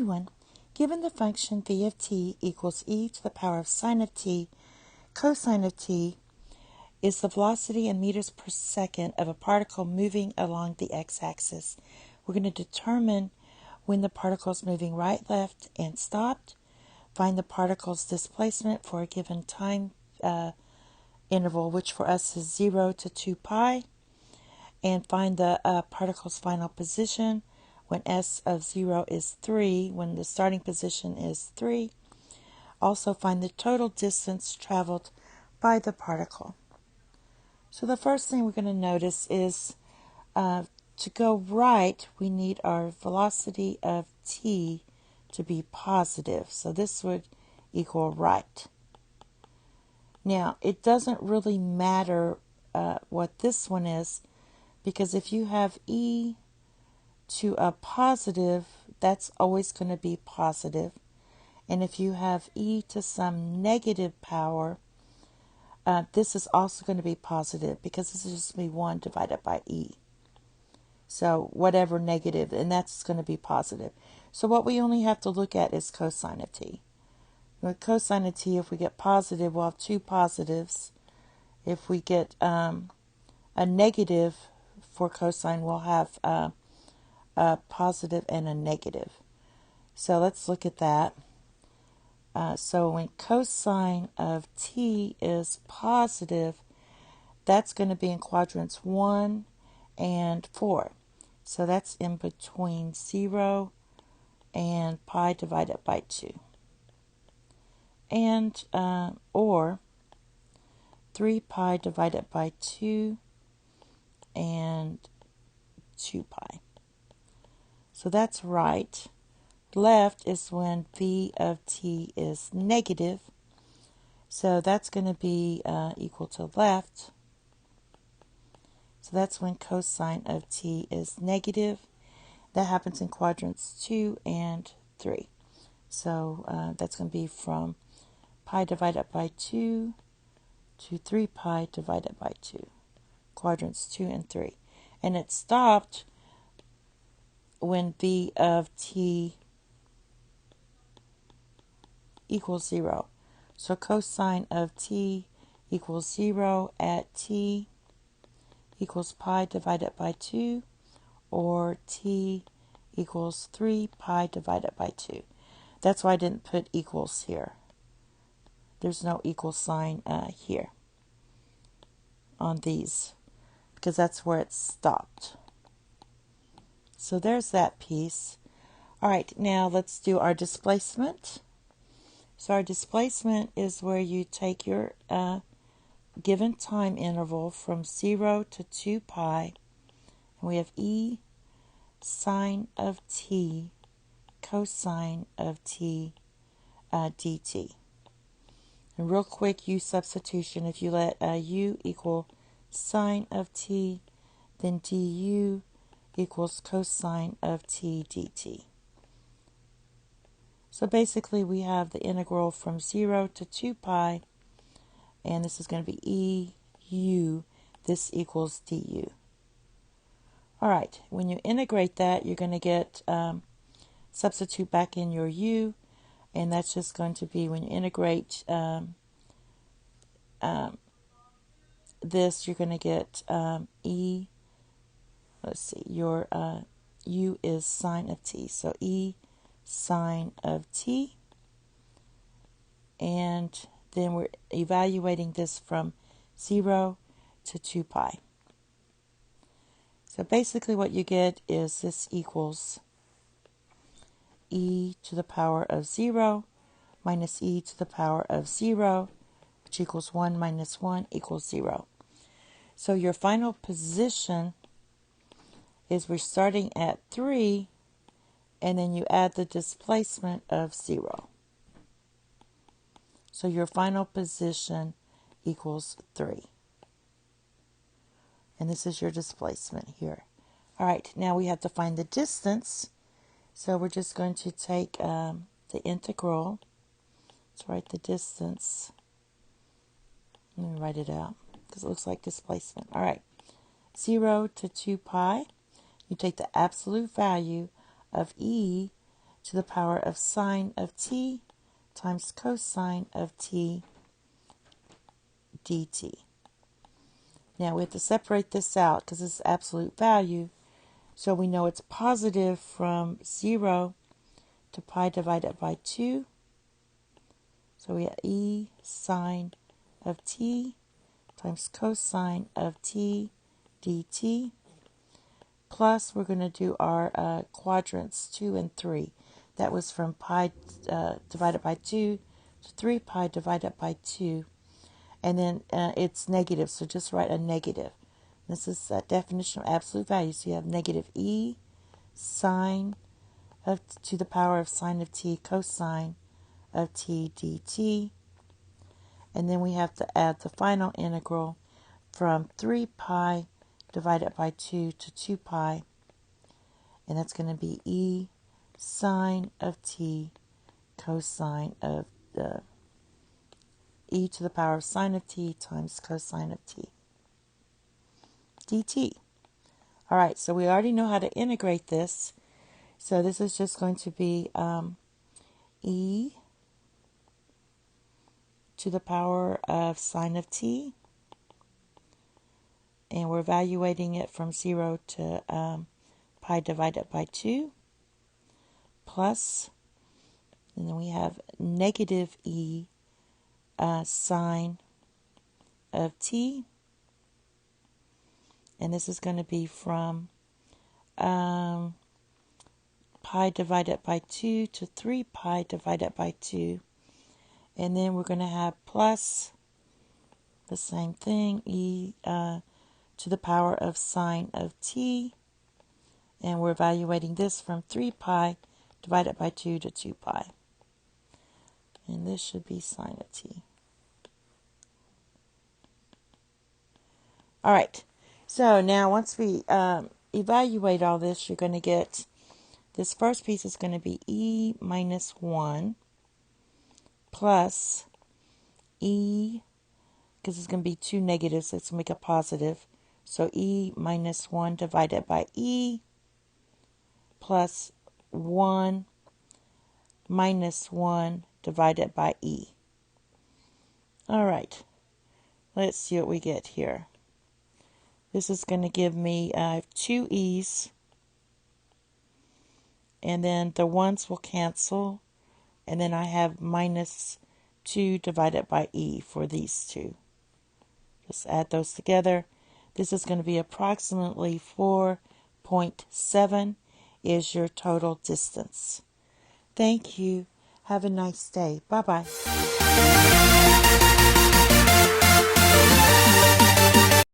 one. Given the function v of t equals e to the power of sine of t, cosine of t is the velocity in meters per second of a particle moving along the x-axis. We're going to determine when the particle is moving right, left, and stopped. Find the particle's displacement for a given time interval, which for us is 0 to 2 pi. And find the particle's final position when s of 0 is 3, when the starting position is 3. Also find the total distance traveled by the particle. So the first thing we're going to notice is to go right, we need our velocity of t to be positive. So this would equal right. Now, it doesn't really matter what this one is, because if you have e to a positive, that's always going to be positive. And if you have e to some negative power, this is also going to be positive, because this is just going to be 1 divided by e. So whatever negative, and that's going to be positive. So what we only have to look at is cosine of t. With cosine of t, if we get positive, we'll have two positives. If we get a negative for cosine, we'll have a positive and a negative. So let's look at that. So when cosine of t is positive, that's going to be in quadrants 1 and 4. So that's in between 0 and pi divided by 2. And, or 3 pi divided by 2 and 2 pi. So that's right. Left is when v of t is negative. So that's going to be equal to left. So that's when cosine of t is negative. That happens in quadrants 2 and 3. So that's going to be from pi divided by 2 to 3 pi divided by 2. Quadrants 2 and 3. And it stopped when v of t equals 0. So cosine of t equals 0 at t equals pi divided by 2, or t equals 3 pi divided by 2. That's why I didn't put equals here. There's no equal sign here on these, because that's where it stopped. So there's that piece. All right, now let's do our displacement. So our displacement is where you take your given time interval from 0 to 2 pi, and we have e sine of t cosine of t dt. And real quick, u substitution, if you let u equal sine of t, then du equals cosine of t dt. So basically we have the integral from 0 to 2 pi, and this is going to be eu. This equals du. All right, when you integrate that, you're going to get, substitute back in your u, and that's just going to be, when you integrate this, you're going to get e, let's see, your u is sine of t. So e sine of t, and then we're evaluating this from 0 to 2 pi. So basically what you get is this equals e to the power of 0 minus e to the power of 0, which equals 1 minus 1 equals 0. So your final position is, we're starting at 3, and then you add the displacement of 0. So your final position equals 3. And this is your displacement here. All right, now we have to find the distance. So we're just going to take the integral. Let's write the distance. Let me write it out, because it looks like displacement. All right, 0 to 2 pi. You take the absolute value of e to the power of sine of t times cosine of t dt. Now we have to separate this out because it's absolute value. So we know it's positive from 0 to pi divided by 2. So we have e sine of t times cosine of t dt. Plus we're going to do our quadrants 2 and 3. That was from pi divided by 2 to 3 pi divided by 2. And then it's negative, so just write a negative. This is a definition of absolute value. So you have negative e sine of to the power of sine of t cosine of t dt. And then we have to add the final integral from 3 pi divided by 2 to 2 pi. And that's going to be e sine of t cosine of the e to the power of sine of t times cosine of t dt. All right, so we already know how to integrate this. So this is just going to be e to the power of sine of t. And we're evaluating it from 0 to pi divided by 2. Plus, and then we have negative e sine of t. And this is going to be from pi divided by 2 to 3 pi divided by 2. And then we're going to have plus the same thing, e to the power of sine of t. And we're evaluating this from 3 pi divided by 2 to 2 pi. And this should be sine of t. All right. So now once we evaluate all this, you're going to get, this first piece is going to be e minus 1 plus e, because it's going to be two negatives, so let's make a positive. So e minus 1 divided by e plus 1 minus 1 divided by e. All right. Let's see what we get here. This is going to give me 2 e's. And then the ones will cancel. And then I have minus 2 divided by e for these two. Just add those together. This is going to be approximately 4.7 is your total distance. Thank you. Have a nice day. Bye-bye.